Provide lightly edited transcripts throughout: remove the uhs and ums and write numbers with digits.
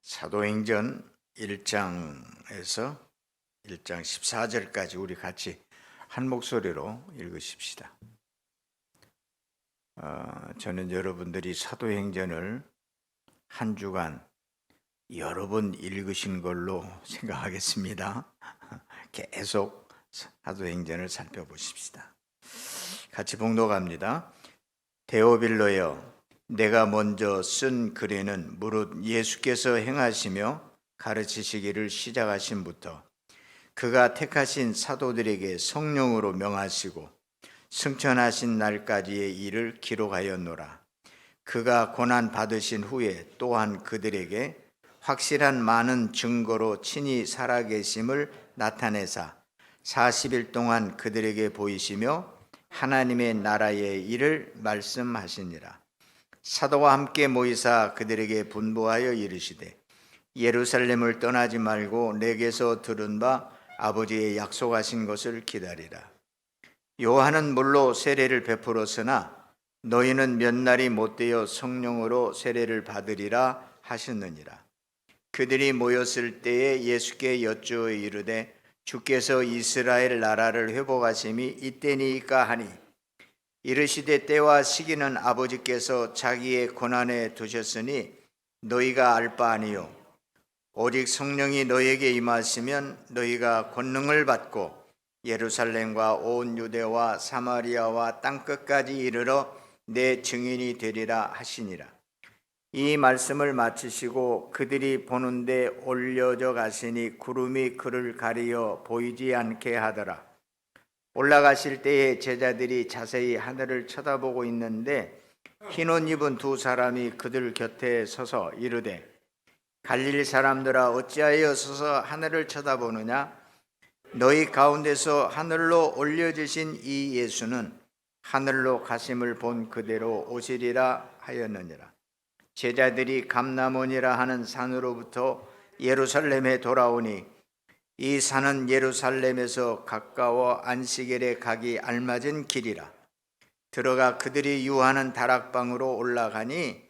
사도행전 1장에서 1장 14절까지 우리 같이 한 목소리로 읽으십시다. 저는 여러분들이 사도행전을 한 주간 여러 번 읽으신 걸로 생각하겠습니다. 계속 사도행전을 살펴보십시다. 같이 봉독합니다. 데오빌로여, 내가 먼저 쓴 글에는 무릇 예수께서 행하시며 가르치시기를 시작하신부터 그가 택하신 사도들에게 성령으로 명하시고 승천하신 날까지의 일을 기록하였노라. 그가 고난 받으신 후에 또한 그들에게 확실한 많은 증거로 친히 살아계심을 나타내사 40일 동안 그들에게 보이시며 하나님의 나라의 일을 말씀하시니라. 사도와 함께 모이사 그들에게 분부하여 이르시되 예루살렘을 떠나지 말고 내게서 들은 바 아버지의 약속하신 것을 기다리라. 요한은 물로 세례를 베풀었으나 너희는 몇 날이 못되어 성령으로 세례를 받으리라 하셨느니라. 그들이 모였을 때에 예수께 여쭈어 이르되 주께서 이스라엘 나라를 회복하심이 이때니까 하니 이르시되 때와 시기는 아버지께서 자기의 권한에 두셨으니 너희가 알 바 아니요 오직 성령이 너희에게 임하시면 너희가 권능을 받고 예루살렘과 온 유대와 사마리아와 땅끝까지 이르러 내 증인이 되리라 하시니라. 이 말씀을 마치시고 그들이 보는데 올려져 가시니 구름이 그를 가리어 보이지 않게 하더라. 올라가실 때에 제자들이 자세히 하늘을 쳐다보고 있는데 흰옷 입은 두 사람이 그들 곁에 서서 이르되 갈릴리 사람들아 어찌하여 서서 하늘을 쳐다보느냐? 너희 가운데서 하늘로 올려지신 이 예수는 하늘로 가심을 본 그대로 오시리라 하였느니라. 제자들이 감람원이라 하는 산으로부터 예루살렘에 돌아오니 이 산은 예루살렘에서 가까워 안식일에 가기 알맞은 길이라. 들어가 그들이 유하는 다락방으로 올라가니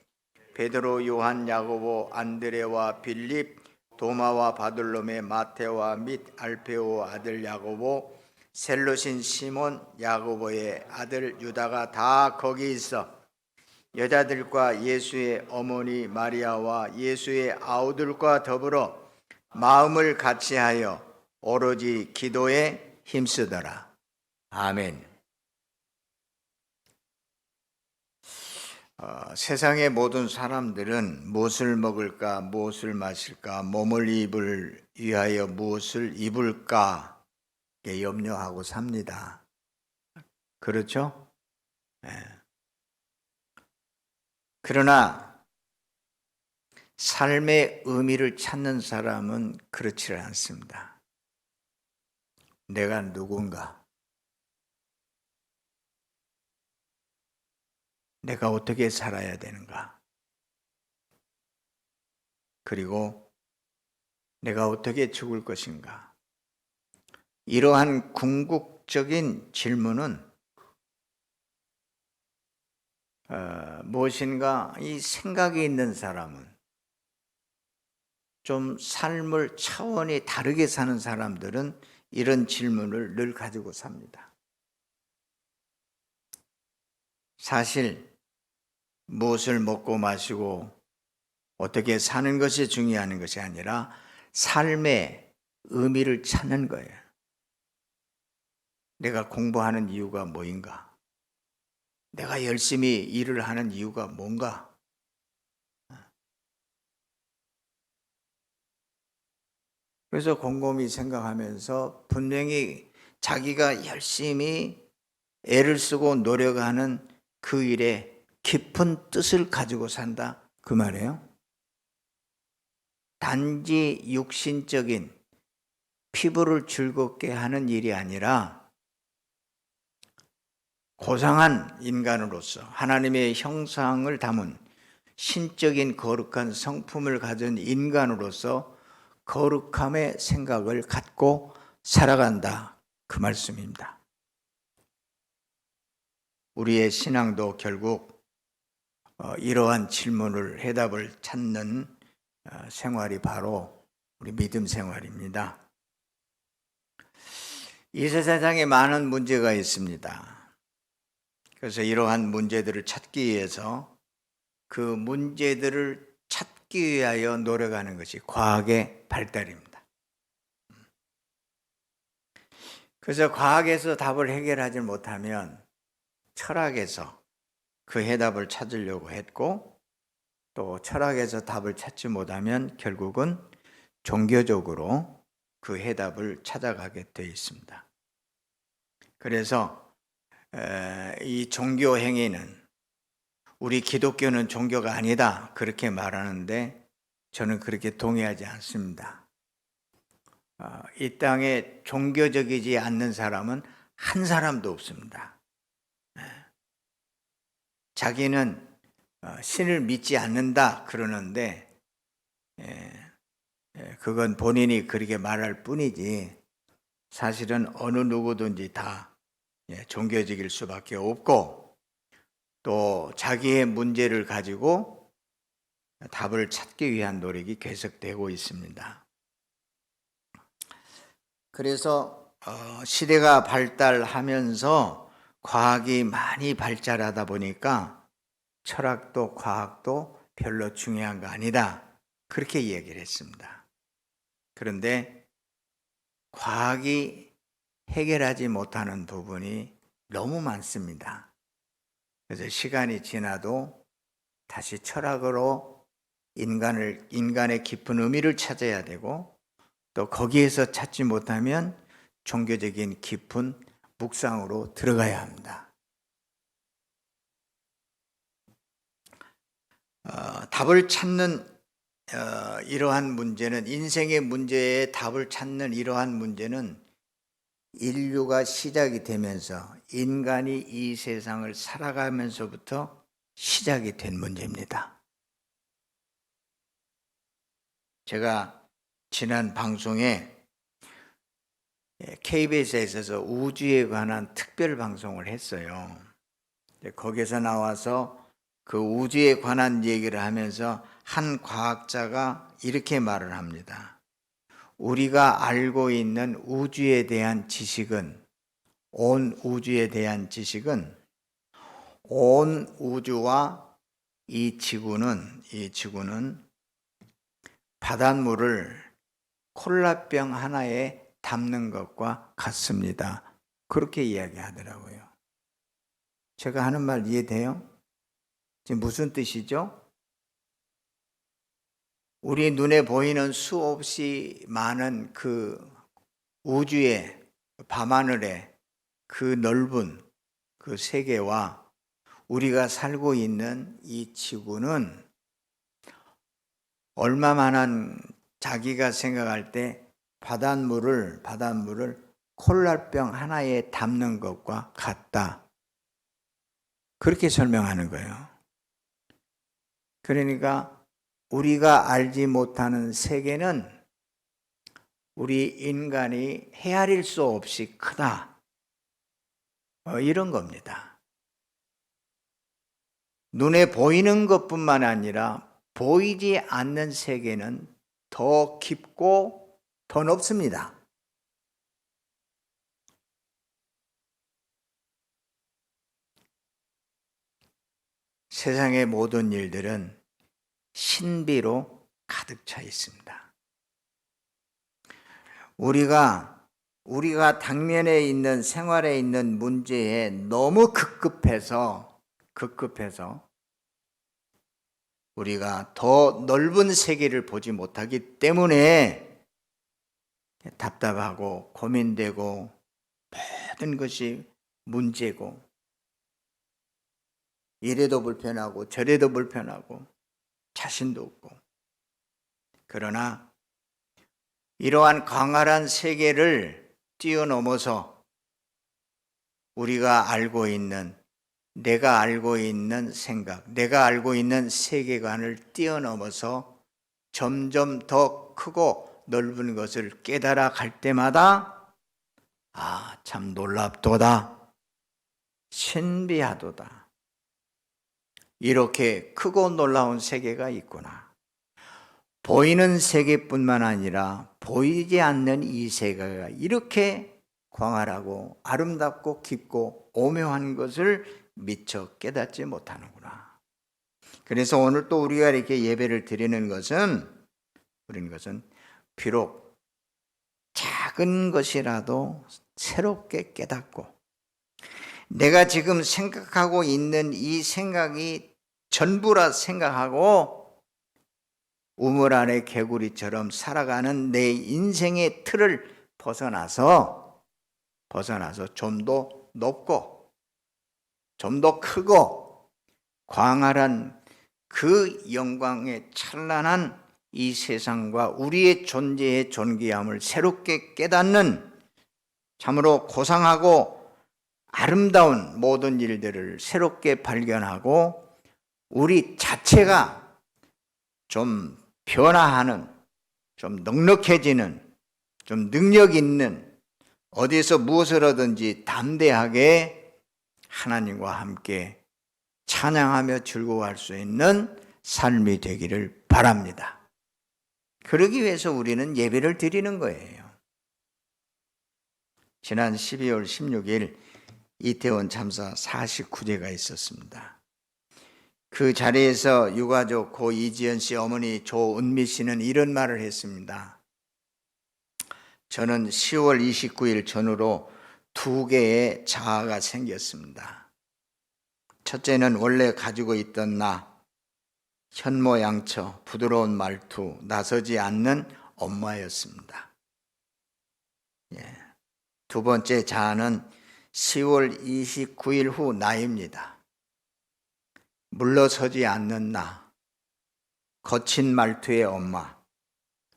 베드로, 요한, 야고보, 안드레와 빌립, 도마와 바돌로메, 마테와 및 알페오 아들 야고보, 셀로신 시몬, 야고보의 아들 유다가 다 거기 있어 여자들과 예수의 어머니 마리아와 예수의 아우들과 더불어 마음을 같이하여 오로지 기도에 힘쓰더라. 아멘. 세상의 모든 사람들은 무엇을 먹을까, 무엇을 마실까, 몸을 입을 위하여 무엇을 입을까 염려하고 삽니다. 그렇죠? 네. 그러나 삶의 의미를 찾는 사람은 그렇지 않습니다. 내가 누군가? 내가 어떻게 살아야 되는가? 그리고 내가 어떻게 죽을 것인가? 이러한 궁극적인 질문은 무엇인가 이 생각이 있는 사람은 좀 삶을 차원이 다르게 사는 사람들은 이런 질문을 늘 가지고 삽니다. 사실 무엇을 먹고 마시고 어떻게 사는 것이 중요한 것이 아니라 삶의 의미를 찾는 거예요. 내가 공부하는 이유가 뭐인가? 내가 열심히 일을 하는 이유가 뭔가? 그래서 곰곰이 생각하면서 분명히 자기가 열심히 애를 쓰고 노력하는 그 일에 깊은 뜻을 가지고 산다 그 말이에요. 단지 육신적인 피부를 즐겁게 하는 일이 아니라 고상한 인간으로서 하나님의 형상을 담은 신적인 거룩한 성품을 가진 인간으로서 거룩함의 생각을 갖고 살아간다 그 말씀입니다. 우리의 신앙도 결국 이러한 질문을 해답을 찾는 생활이 바로 우리 믿음 생활입니다. 이 세상에 많은 문제가 있습니다. 그래서 이러한 문제들을 찾기 위해서 그 문제들을 찾기 위하여 노력하는 것이 과학의 발달입니다. 그래서 과학에서 답을 해결하지 못하면 철학에서 그 해답을 찾으려고 했고, 또 철학에서 답을 찾지 못하면 결국은 종교적으로 그 해답을 찾아가게 되어 있습니다. 그래서 이 종교 행위는, 우리 기독교는 종교가 아니다 그렇게 말하는데 저는 그렇게 동의하지 않습니다. 이 땅에 종교적이지 않는 사람은 한 사람도 없습니다. 자기는 신을 믿지 않는다 그러는데 그건 본인이 그렇게 말할 뿐이지 사실은 어느 누구든지 다 종교적일 수밖에 없고, 또 자기의 문제를 가지고 답을 찾기 위한 노력이 계속되고 있습니다. 그래서 시대가 발달하면서 과학이 많이 발달하다 보니까 철학도 과학도 별로 중요한 거 아니다 그렇게 이야기를 했습니다. 그런데 과학이 해결하지 못하는 부분이 너무 많습니다. 그래서 시간이 지나도 다시 철학으로 인간의 깊은 의미를 찾아야 되고, 또 거기에서 찾지 못하면 종교적인 깊은 묵상으로 들어가야 합니다. 답을 찾는 이러한 문제는, 인생의 문제에 답을 찾는 이러한 문제는 인류가 시작이 되면서 인간이 이 세상을 살아가면서부터 시작이 된 문제입니다. 제가 지난 방송에 KBS에서 우주에 관한 특별 방송을 했어요. 거기서 나와서 그 우주에 관한 얘기를 하면서 한 과학자가 이렇게 말을 합니다. 우리가 알고 있는 우주에 대한 지식은, 온 우주에 대한 지식은, 온 우주와 이 지구는 바닷물을 콜라병 하나에 담는 것과 같습니다. 그렇게 이야기하더라고요. 제가 하는 말 이해돼요? 지금 무슨 뜻이죠? 우리 눈에 보이는 수없이 많은 그 우주의 밤하늘의 그 넓은 그 세계와 우리가 살고 있는 이 지구는 얼마만한, 자기가 생각할 때 바닷물을 콜라병 하나에 담는 것과 같다. 그렇게 설명하는 거예요. 그러니까 우리가 알지 못하는 세계는 우리 인간이 헤아릴 수 없이 크다. 이런 겁니다. 눈에 보이는 것뿐만 아니라 보이지 않는 세계는 더 깊고 더 넓습니다. 세상의 모든 일들은 신비로 가득 차 있습니다. 우리가 당면에 있는, 생활에 있는 문제에 너무 급급해서 우리가 더 넓은 세계를 보지 못하기 때문에 답답하고 고민되고 모든 것이 문제고, 이래도 불편하고 저래도 불편하고 자신도 없고. 그러나 이러한 광활한 세계를 뛰어넘어서 우리가 알고 있는, 내가 알고 있는 생각, 내가 알고 있는 세계관을 뛰어넘어서 점점 더 크고 넓은 것을 깨달아 갈 때마다 참 놀랍도다, 신비하도다, 이렇게 크고 놀라운 세계가 있구나. 보이는 세계뿐만 아니라 보이지 않는 이 세계가 이렇게 광활하고 아름답고 깊고 오묘한 것을 미처 깨닫지 못하는구나. 그래서 오늘 또 우리가 이렇게 예배를 드리는 것은 비록 작은 것이라도 새롭게 깨닫고 내가 지금 생각하고 있는 이 생각이 전부라 생각하고 우물 안의 개구리처럼 살아가는 내 인생의 틀을 벗어나서 좀 더 높고 좀 더 크고 광활한 그 영광의 찬란한 이 세상과 우리의 존재의 존귀함을 새롭게 깨닫는 참으로 고상하고 아름다운 모든 일들을 새롭게 발견하고 우리 자체가 좀 변화하는, 좀 넉넉해지는, 좀 능력 있는, 어디서 무엇을 하든지 담대하게 하나님과 함께 찬양하며 즐거워할 수 있는 삶이 되기를 바랍니다. 그러기 위해서 우리는 예배를 드리는 거예요. 지난 12월 16일 이태원 참사 49제가 있었습니다. 그 자리에서 유가족 고 이지연 씨 어머니 조은미 씨는 이런 말을 했습니다. 저는 10월 29일 전후로 2개의 자아가 생겼습니다. 첫째는 원래 가지고 있던 나, 현모양처, 부드러운 말투, 나서지 않는 엄마였습니다. 두 번째 자아는 10월 29일 후 나입니다. 물러서지 않는 나, 거친 말투의 엄마,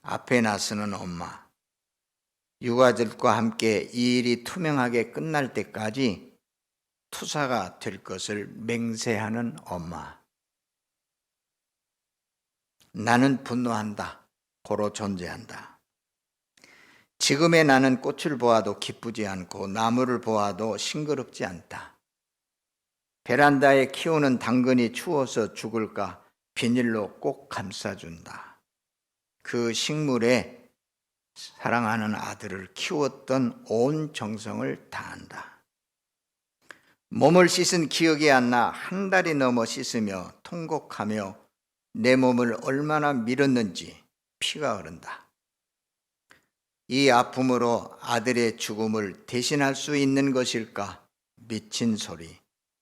앞에 나서는 엄마, 유가족과 함께 이 일이 투명하게 끝날 때까지 투사가 될 것을 맹세하는 엄마. 나는 분노한다. 고로 존재한다. 지금의 나는 꽃을 보아도 기쁘지 않고 나무를 보아도 싱그럽지 않다. 베란다에 키우는 당근이 추워서 죽을까 비닐로 꼭 감싸준다. 그 식물에 사랑하는 아들을 키웠던 온 정성을 다한다. 몸을 씻은 기억이 안 나 한 달이 넘어 씻으며 통곡하며 내 몸을 얼마나 밀었는지 피가 흐른다. 이 아픔으로 아들의 죽음을 대신할 수 있는 것일까? 미친 소리,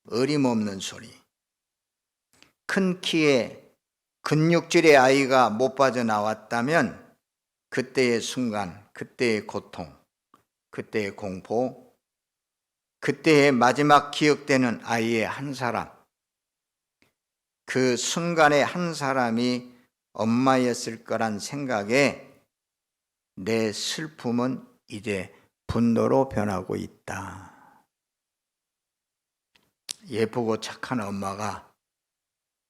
어림없는 소리. 큰 키에 근육질의 아이가 못 빠져나왔다면 그때의 순간, 그때의 고통, 그때의 공포, 그때의 마지막 기억되는 아이의 한 사람, 그 순간의 한 사람이 엄마였을 거란 생각에 내 슬픔은 이제 분노로 변하고 있다. 예쁘고 착한 엄마가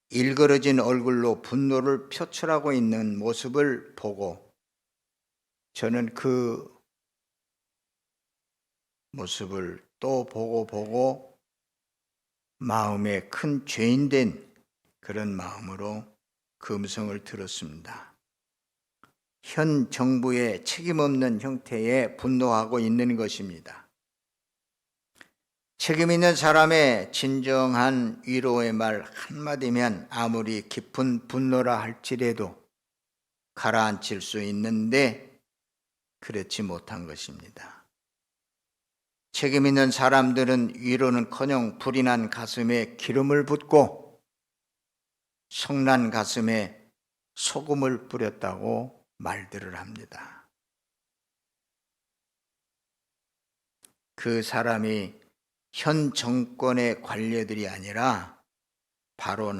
일그러진 얼굴로 분노를 표출하고 있는 모습을 보고 저는 그 모습을 또 보고 마음에 큰 죄인된 그런 마음으로 그 음성을 들었습니다. 현 정부의 책임없는 형태에 분노하고 있는 것입니다. 책임 있는 사람의 진정한 위로의 말 한마디면 아무리 깊은 분노라 할지라도 가라앉힐 수 있는데 그렇지 못한 것입니다. 책임 있는 사람들은 위로는커녕 불이 난 가슴에 기름을 붓고 성난 가슴에 소금을 뿌렸다고 말들을 합니다. 그 사람이 현 정권의 관료들이 아니라 바로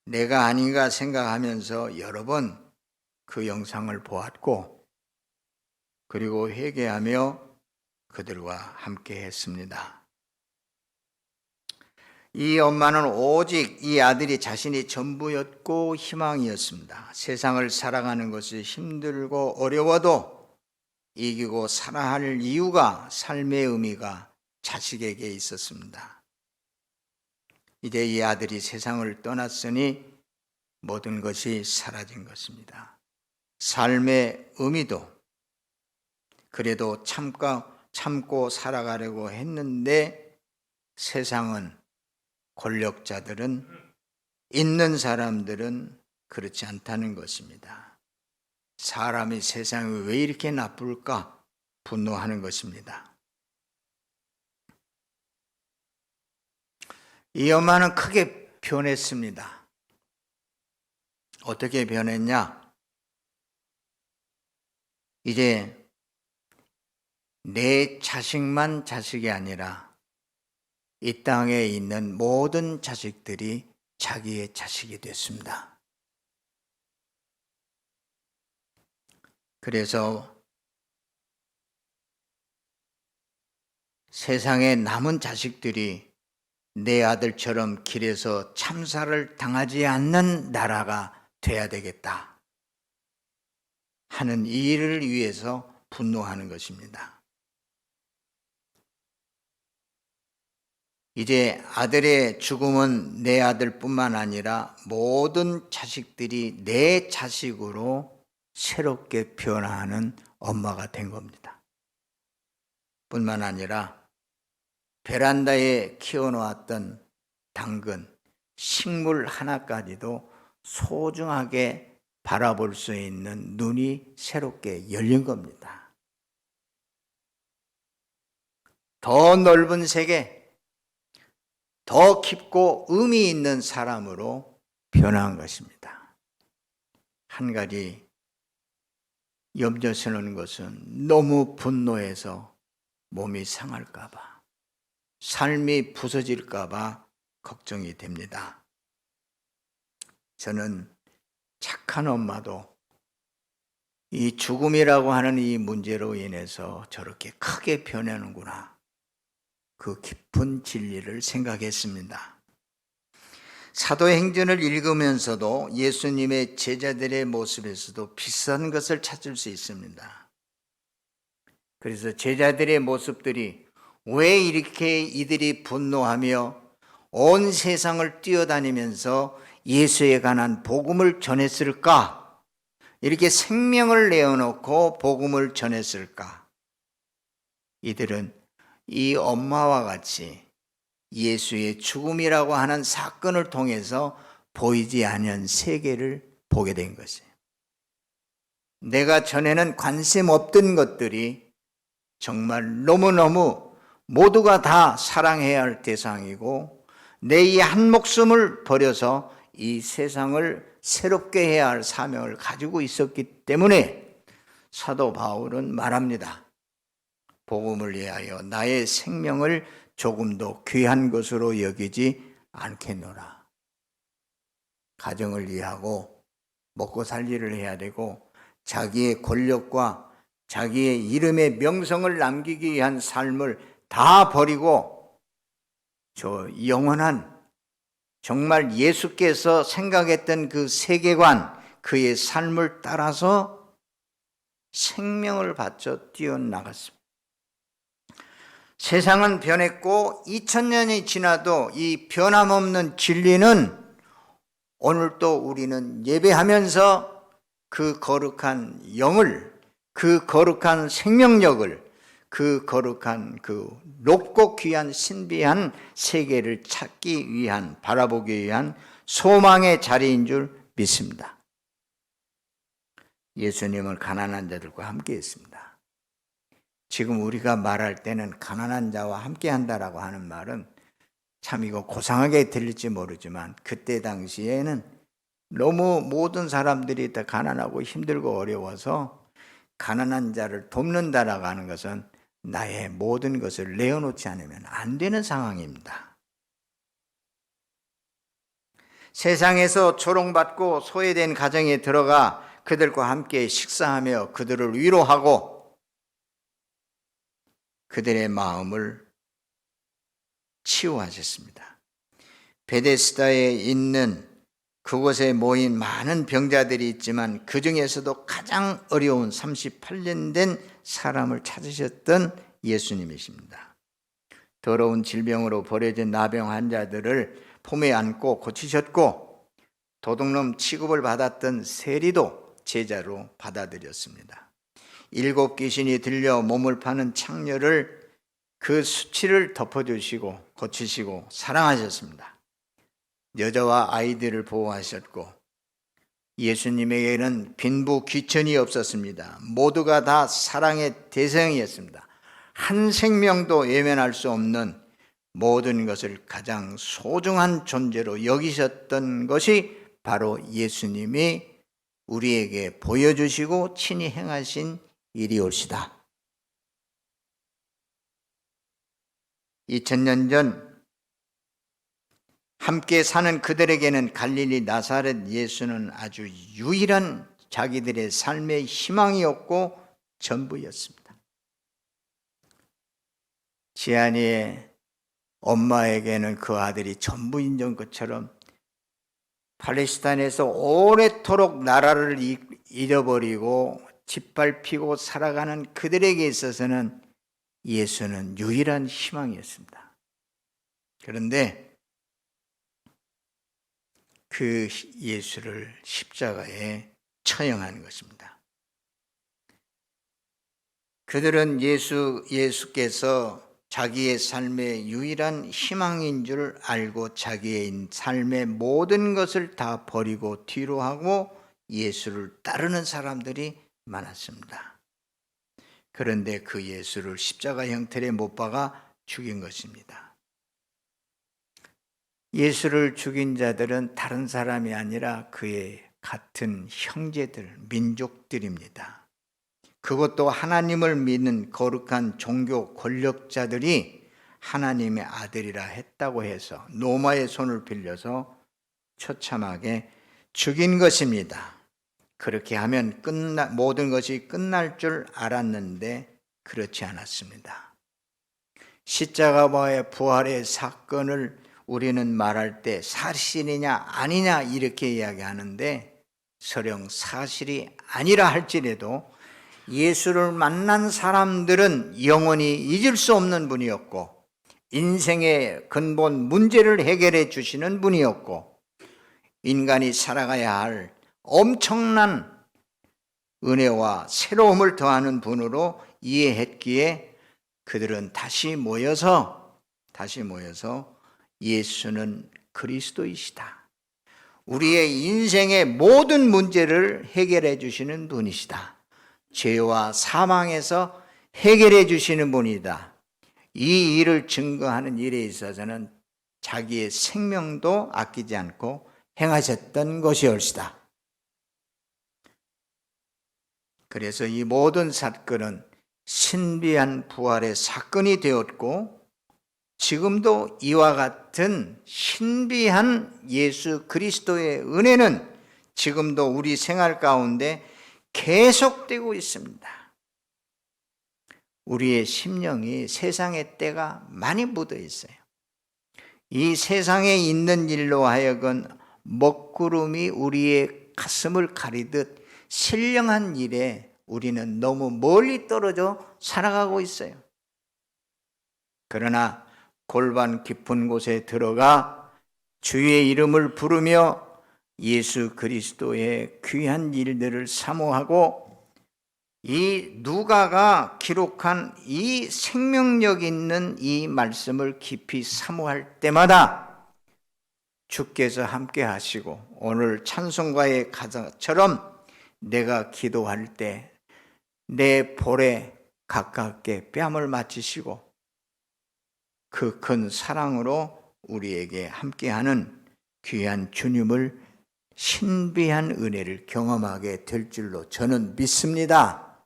내가 아닌가 생각하면서 여러 번 그 영상을 보았고 그리고 회개하며 그들과 함께 했습니다. 이 엄마는 오직 이 아들이 자신이 전부였고 희망이었습니다. 세상을 살아가는 것이 힘들고 어려워도 이기고 살아야 할 이유가, 삶의 의미가 자식에게 있었습니다. 이제 이 아들이 세상을 떠났으니 모든 것이 사라진 것입니다. 삶의 의미도 그래도 참고 살아가려고 했는데 세상은, 권력자들은, 있는 사람들은 그렇지 않다는 것입니다. 사람이 세상이 왜 이렇게 나쁠까 분노하는 것입니다. 이 엄마는 크게 변했습니다. 어떻게 변했냐? 이제 내 자식만 자식이 아니라 이 땅에 있는 모든 자식들이 자기의 자식이 됐습니다. 그래서 세상에 남은 자식들이 내 아들처럼 길에서 참살을 당하지 않는 나라가 돼야 되겠다 하는 이 일을 위해서 분노하는 것입니다. 이제 아들의 죽음은 내 아들뿐만 아니라 모든 자식들이 내 자식으로 새롭게 변화하는 엄마가 된 겁니다. 뿐만 아니라 베란다에 키워놓았던 당근, 식물 하나까지도 소중하게 바라볼 수 있는 눈이 새롭게 열린 겁니다. 더 넓은 세계, 더 깊고 의미 있는 사람으로 변한 것입니다. 한 가지 염려스러운 것은 너무 분노해서 몸이 상할까 봐, 삶이 부서질까 봐 걱정이 됩니다. 저는 착한 엄마도 이 죽음이라고 하는 이 문제로 인해서 저렇게 크게 변하는구나, 그 깊은 진리를 생각했습니다. 사도행전을 읽으면서도 예수님의 제자들의 모습에서도 비슷한 것을 찾을 수 있습니다. 그래서 제자들의 모습들이 왜 이렇게 이들이 분노하며 온 세상을 뛰어다니면서 예수에 관한 복음을 전했을까? 이렇게 생명을 내어놓고 복음을 전했을까? 이들은 이 엄마와 같이 예수의 죽음이라고 하는 사건을 통해서 보이지 않은 세계를 보게 된 것이에요. 내가 전에는 관심 없던 것들이 정말 너무너무 모두가 다 사랑해야 할 대상이고, 내 이 한 목숨을 버려서 이 세상을 새롭게 해야 할 사명을 가지고 있었기 때문에 사도 바울은 말합니다. 복음을 위하여 나의 생명을 조금도 귀한 것으로 여기지 않겠노라. 가정을 위하고 먹고 살 일을 해야 되고 자기의 권력과 자기의 이름의 명성을 남기기 위한 삶을 다 버리고 저 영원한, 정말 예수께서 생각했던 그 세계관, 그의 삶을 따라서 생명을 바쳐 뛰어나갔습니다. 세상은 변했고 2000년이 지나도 이 변함없는 진리는 오늘도 우리는 예배하면서 그 거룩한 영을, 그 거룩한 생명력을, 그 거룩한 그 높고 귀한 신비한 세계를 찾기 위한, 바라보기 위한 소망의 자리인 줄 믿습니다. 예수님은 가난한 자들과 함께 했습니다. 지금 우리가 말할 때는 가난한 자와 함께 한다라고 하는 말은 참 이거 고상하게 들릴지 모르지만, 그때 당시에는 너무 모든 사람들이 다 가난하고 힘들고 어려워서 가난한 자를 돕는다라고 하는 것은 나의 모든 것을 내어놓지 않으면 안 되는 상황입니다. 세상에서 조롱받고 소외된 가정에 들어가 그들과 함께 식사하며 그들을 위로하고 그들의 마음을 치유하셨습니다. 베데스다에 있는 그곳에 모인 많은 병자들이 있지만 그 중에서도 가장 어려운 38년 된 사람을 찾으셨던 예수님이십니다. 더러운 질병으로 버려진 나병 환자들을 품에 안고 고치셨고, 도둑놈 취급을 받았던 세리도 제자로 받아들였습니다. 7 귀신이 들려 몸을 파는 창녀를 그 수치를 덮어주시고 고치시고 사랑하셨습니다. 여자와 아이들을 보호하셨고 예수님에게는 빈부 귀천이 없었습니다. 모두가 다 사랑의 대상이었습니다. 한 생명도 외면할 수 없는 모든 것을 가장 소중한 존재로 여기셨던 것이 바로 예수님이 우리에게 보여주시고 친히 행하신 일이올시다. 2000년 전 함께 사는 그들에게는 갈릴리 나사렛 예수는 아주 유일한 자기들의 삶의 희망이었고 전부였습니다. 지안이의 엄마에게는 그 아들이 전부인 것처럼 팔레스타인에서 오래도록 나라를 잃어버리고 짓밟히고 살아가는 그들에게 있어서는 예수는 유일한 희망이었습니다. 그런데 그 예수를 십자가에 처형한 것입니다. 그들은 예수께서 자기의 삶의 유일한 희망인 줄 알고 자기의 삶의 모든 것을 다 버리고 뒤로 하고 예수를 따르는 사람들이 많았습니다. 그런데 그 예수를 십자가 형틀에 못 박아 죽인 것입니다. 예수를 죽인 자들은 다른 사람이 아니라 그의 같은 형제들, 민족들입니다. 그것도 하나님을 믿는 거룩한 종교 권력자들이 하나님의 아들이라 했다고 해서 로마의 손을 빌려서 처참하게 죽인 것입니다. 그렇게 하면 모든 것이 끝날 줄 알았는데 그렇지 않았습니다. 십자가와의 부활의 사건을 우리는 말할 때 사실이냐 아니냐 이렇게 이야기하는데 설령 사실이 아니라 할지라도 예수를 만난 사람들은 영원히 잊을 수 없는 분이었고 인생의 근본 문제를 해결해 주시는 분이었고 인간이 살아가야 할 엄청난 은혜와 새로움을 더하는 분으로 이해했기에 그들은 다시 모여서 예수는 그리스도이시다. 우리의 인생의 모든 문제를 해결해 주시는 분이시다. 죄와 사망에서 해결해 주시는 분이다. 이 일을 증거하는 일에 있어서는 자기의 생명도 아끼지 않고 행하셨던 것이올시다. 그래서 이 모든 사건은 신비한 부활의 사건이 되었고 지금도 이와 같은 신비한 예수 그리스도의 은혜는 지금도 우리 생활 가운데 계속되고 있습니다. 우리의 심령이 세상의 때가 많이 묻어 있어요. 이 세상에 있는 일로 하여금 먹구름이 우리의 가슴을 가리듯 신령한 일에 우리는 너무 멀리 떨어져 살아가고 있어요. 그러나 골반 깊은 곳에 들어가 주의 이름을 부르며 예수 그리스도의 귀한 일들을 사모하고 이 누가가 기록한 이 생명력 있는 이 말씀을 깊이 사모할 때마다 주께서 함께 하시고 오늘 찬송가의 가사처럼 내가 기도할 때 내 볼에 가깝게 뺨을 맞추시고 그 큰 사랑으로 우리에게 함께하는 귀한 주님을 신비한 은혜를 경험하게 될 줄로 저는 믿습니다.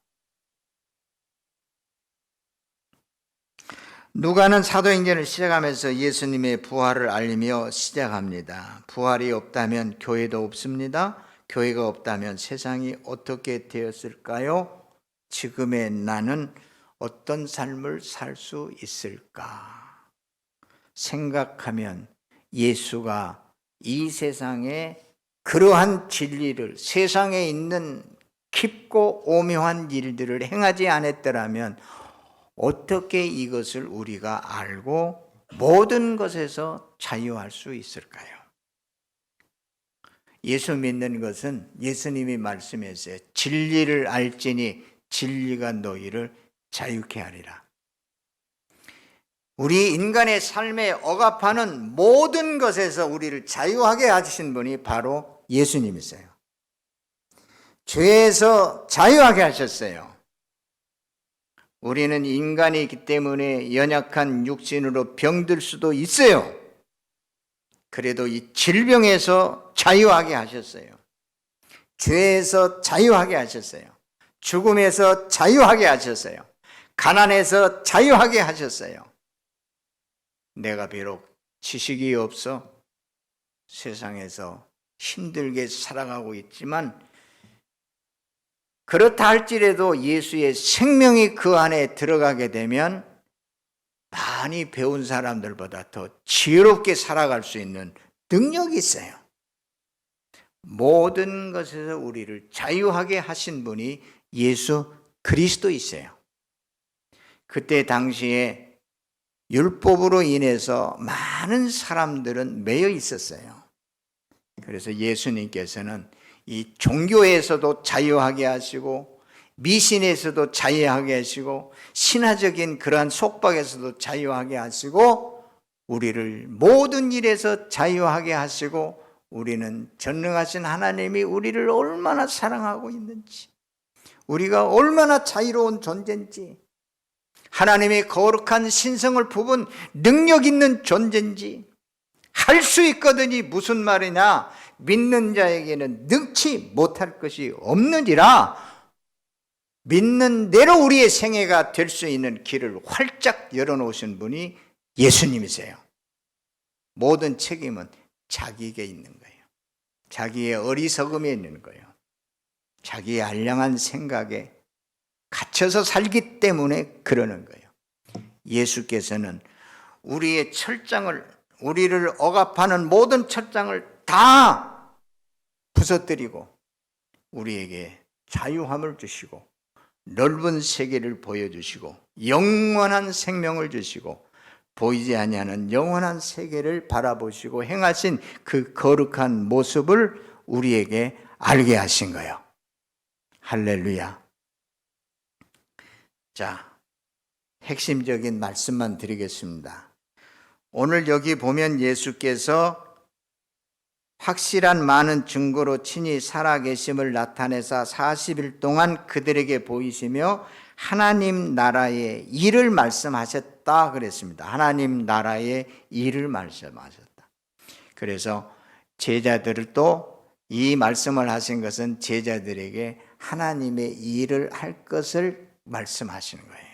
누가는 사도행전을 시작하면서 예수님의 부활을 알리며 시작합니다. 부활이 없다면 교회도 없습니다. 교회가 없다면 세상이 어떻게 되었을까요? 지금의 나는 어떤 삶을 살 수 있을까? 생각하면 예수가 이 세상에 그러한 진리를 세상에 있는 깊고 오묘한 일들을 행하지 않았더라면 어떻게 이것을 우리가 알고 모든 것에서 자유할 수 있을까요? 예수 믿는 것은 예수님이 말씀했어요. 진리를 알지니 진리가 너희를 자유케 하리라. 우리 인간의 삶에 억압하는 모든 것에서 우리를 자유하게 하신 분이 바로 예수님이세요. 죄에서 자유하게 하셨어요. 우리는 인간이기 때문에 연약한 육신으로 병들 수도 있어요. 그래도 이 질병에서 자유하게 하셨어요. 죄에서 자유하게 하셨어요. 죽음에서 자유하게 하셨어요. 가난에서 자유하게 하셨어요. 내가 비록 지식이 없어 세상에서 힘들게 살아가고 있지만 그렇다 할지라도 예수의 생명이 그 안에 들어가게 되면 많이 배운 사람들보다 더 지혜롭게 살아갈 수 있는 능력이 있어요. 모든 것에서 우리를 자유하게 하신 분이 예수 그리스도이세요. 그때 당시에 율법으로 인해서 많은 사람들은 매여 있었어요. 그래서 예수님께서는 이 종교에서도 자유하게 하시고 미신에서도 자유하게 하시고 신화적인 그러한 속박에서도 자유하게 하시고 우리를 모든 일에서 자유하게 하시고 우리는 전능하신 하나님이 우리를 얼마나 사랑하고 있는지, 우리가 얼마나 자유로운 존재인지, 하나님의 거룩한 신성을 부은 능력 있는 존재인지 할 수 있거든이 무슨 말이냐, 믿는 자에게는 능치 못할 것이 없느니라. 믿는 대로 우리의 생애가 될 수 있는 길을 활짝 열어놓으신 분이 예수님이세요. 모든 책임은 자기에게 있는 거예요. 자기의 어리석음에 있는 거예요. 자기의 알량한 생각에 갇혀서 살기 때문에 그러는 거예요. 예수께서는 우리의 철장을, 우리를 억압하는 모든 철장을 다 부서뜨리고 우리에게 자유함을 주시고 넓은 세계를 보여주시고 영원한 생명을 주시고 보이지 아니하는 영원한 세계를 바라보시고 행하신 그 거룩한 모습을 우리에게 알게 하신 거예요. 할렐루야. 자, 핵심적인 말씀만 드리겠습니다. 오늘 여기 보면 예수께서 확실한 많은 증거로 친히 살아계심을 나타내사 40일 동안 그들에게 보이시며 하나님 나라의 일을 말씀하셨다 그랬습니다. 하나님 나라의 일을 말씀하셨다. 그래서 제자들도 이 말씀을 하신 것은 제자들에게 하나님의 일을 할 것을 말씀하시는 거예요.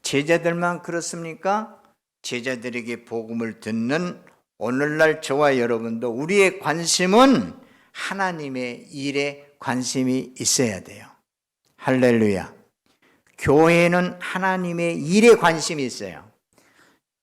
제자들만 그렇습니까? 제자들에게 복음을 듣는 오늘날 저와 여러분도 우리의 관심은 하나님의 일에 관심이 있어야 돼요. 할렐루야. 교회는 하나님의 일에 관심이 있어요.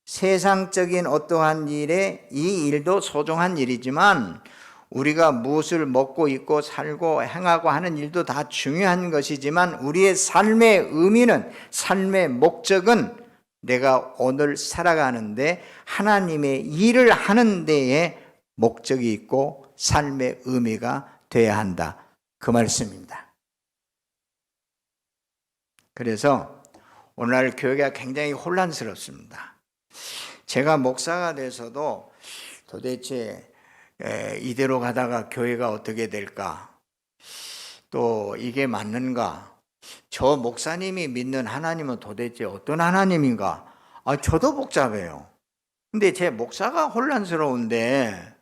세상적인 어떠한 일에 이 일도 소중한 일이지만 우리가 무엇을 먹고 입고 살고 행하고 하는 일도 다 중요한 것이지만 우리의 삶의 의미는, 삶의 목적은 내가 오늘 살아가는데 하나님의 일을 하는 데에 목적이 있고 삶의 의미가 돼야 한다. 그 말씀입니다. 그래서 오늘날 교회가 굉장히 혼란스럽습니다. 제가 목사가 돼서도 도대체 이대로 가다가 교회가 어떻게 될까? 또 이게 맞는가? 저 목사님이 믿는 하나님은 도대체 어떤 하나님인가? 저도 복잡해요. 근데 제 목사가 혼란스러운데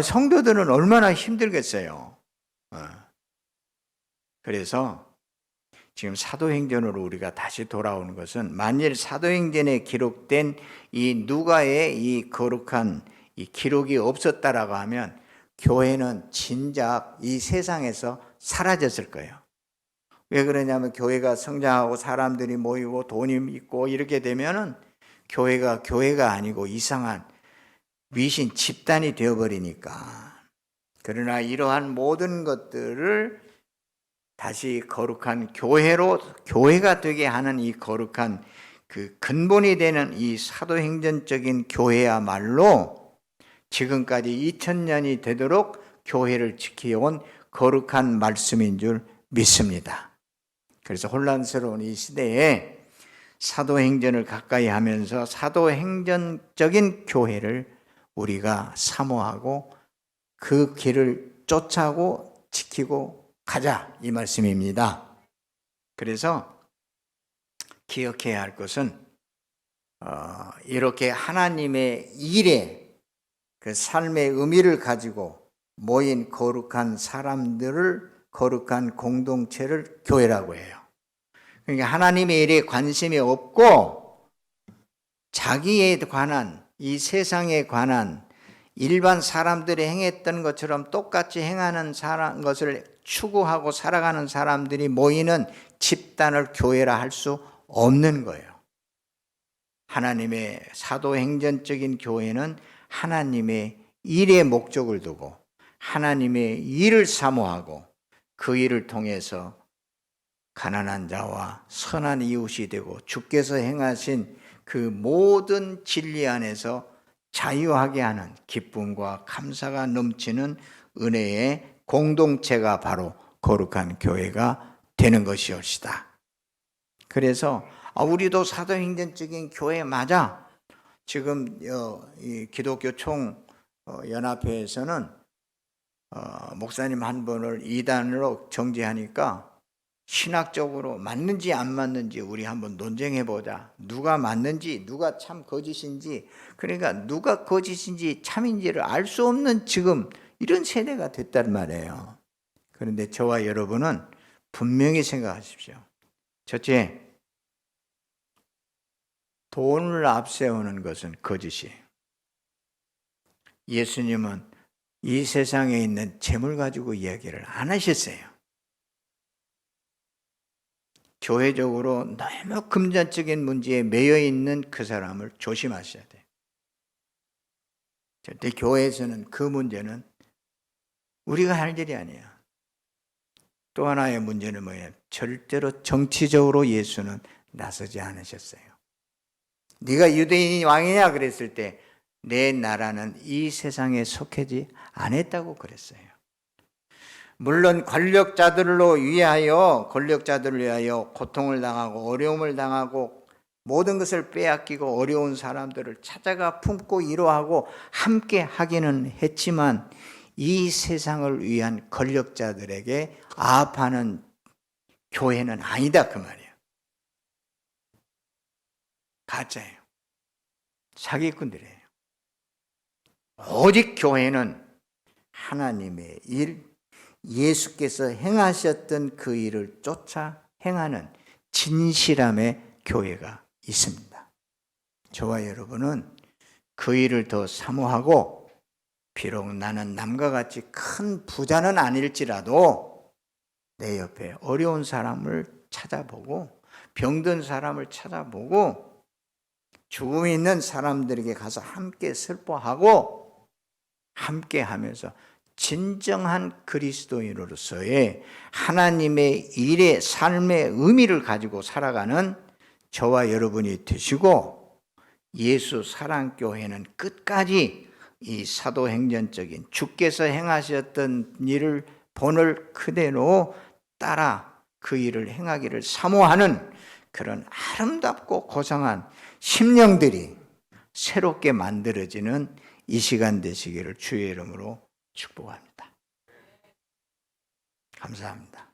성도들은 얼마나 힘들겠어요. 그래서 지금 사도행전으로 우리가 다시 돌아오는 것은 만일 사도행전에 기록된 이 누가의 이 거룩한 이 기록이 없었다라고 하면 교회는 진작 이 세상에서 사라졌을 거예요. 왜 그러냐면 교회가 성장하고 사람들이 모이고 돈이 있고 이렇게 되면은 교회가 아니고 이상한 미신 집단이 되어버리니까. 그러나 이러한 모든 것들을 다시 거룩한 교회가 되게 하는 이 거룩한 그 근본이 되는 이 사도행전적인 교회야말로 지금까지 2000년이 되도록 교회를 지켜온 거룩한 말씀인 줄 믿습니다. 그래서 혼란스러운 이 시대에 사도행전을 가까이 하면서 사도행전적인 교회를 우리가 사모하고 그 길을 쫓아고 지키고 가자, 이 말씀입니다. 그래서 기억해야 할 것은 이렇게 하나님의 일에 그 삶의 의미를 가지고 모인 거룩한 사람들을, 거룩한 공동체를 교회라고 해요. 그러니까 하나님의 일에 관심이 없고 자기에 관한, 이 세상에 관한 일반 사람들이 행했던 것처럼 똑같이 행하는 것을 추구하고 살아가는 사람들이 모이는 집단을 교회라 할 수 없는 거예요. 하나님의 사도행전적인 교회는 하나님의 일의 목적을 두고 하나님의 일을 사모하고 그 일을 통해서 가난한 자와 선한 이웃이 되고 주께서 행하신 그 모든 진리 안에서 자유하게 하는 기쁨과 감사가 넘치는 은혜의 공동체가 바로 거룩한 교회가 되는 것이옵시다. 그래서 우리도 사도행전적인 교회 맞아. 지금 이 기독교 총연합회에서는 목사님 한 분을 2단으로 정지하니까 신학적으로 맞는지 안 맞는지 우리 한번 논쟁해보자. 누가 맞는지, 누가 참 거짓인지, 그러니까 누가 거짓인지 참인지를 알 수 없는 지금 이런 세대가 됐단 말이에요. 그런데 저와 여러분은 분명히 생각하십시오. 첫째, 돈을 앞세우는 것은 거짓이에요. 예수님은 이 세상에 있는 재물 가지고 이야기를 안 하셨어요. 교회적으로 너무 금전적인 문제에 매여 있는 그 사람을 조심하셔야 돼요. 절대 교회에서는 그 문제는 우리가 할 일이 아니에요. 또 하나의 문제는 뭐예요? 절대로 정치적으로 예수는 나서지 않으셨어요. 네가 유대인이 왕이냐 그랬을 때 내 나라는 이 세상에 속하지 않았다고 그랬어요. 물론 권력자들을 위하여 고통을 당하고 어려움을 당하고 모든 것을 빼앗기고 어려운 사람들을 찾아가 품고 위로하고 함께 하기는 했지만 이 세상을 위한 권력자들에게 아합하는 교회는 아니다 그 말이에요. 가짜예요. 사기꾼들이에요. 오직 교회는 하나님의 일, 예수께서 행하셨던 그 일을 쫓아 행하는 진실함의 교회가 있습니다. 저와 여러분은 그 일을 더 사모하고 비록 나는 남과 같이 큰 부자는 아닐지라도 내 옆에 어려운 사람을 찾아보고 병든 사람을 찾아보고 죽음이 있는 사람들에게 가서 함께 슬퍼하고 함께 하면서 진정한 그리스도인으로서의 하나님의 일의 삶의 의미를 가지고 살아가는 저와 여러분이 되시고 예수 사랑교회는 끝까지 이 사도행전적인 주께서 행하셨던 일을 본을 그대로 따라 그 일을 행하기를 사모하는 그런 아름답고 고상한 심령들이 새롭게 만들어지는 이 시간 되시기를 주의 이름으로 축복합니다. 감사합니다.